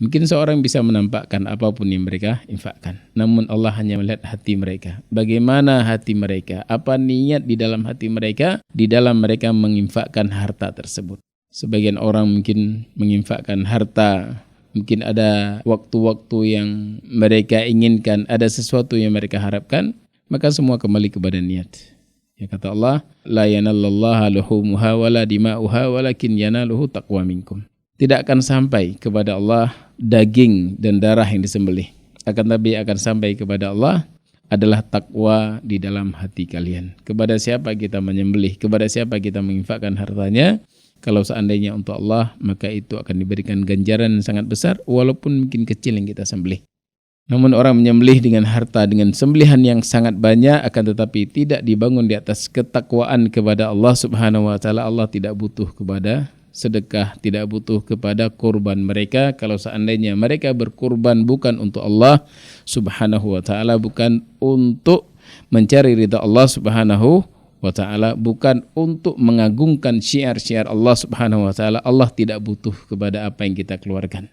Mungkin seorang bisa menampakkan apapun yang mereka infakkan, namun Allah hanya melihat hati mereka. Bagaimana hati mereka, apa niat di dalam hati mereka, di dalam mereka menginfakkan harta tersebut. Sebagian orang mungkin menginfakkan harta, mungkin ada waktu-waktu yang mereka inginkan, ada sesuatu yang mereka harapkan, maka semua kembali kepada niat. Ya kata Allah, la yanallallaha luhumuha wala dima'uha walakin yanaluhu taqwa minkum. Tidak akan sampai kepada Allah daging dan darah yang disembelih. Akan tapi akan sampai kepada Allah adalah takwa di dalam hati kalian. Kepada siapa kita menyembelih, kepada siapa kita menginfakkan hartanya, kalau seandainya untuk Allah, maka itu akan diberikan ganjaran yang sangat besar, walaupun mungkin kecil yang kita sembelih. Namun orang menyembelih dengan harta, dengan sembelihan yang sangat banyak, akan tetapi tidak dibangun di atas ketakwaan kepada Allah Subhanahu wa taala. Allah tidak butuh kepada sedekah, tidak butuh kepada kurban mereka. Kalau seandainya mereka berkurban bukan untuk Allah Subhanahu wa taala, bukan untuk mencari ridha Allah Subhanahu wa taala, bukan untuk mengagungkan syiar-syiar Allah Subhanahu wa taala, Allah tidak butuh kepada apa yang kita keluarkan.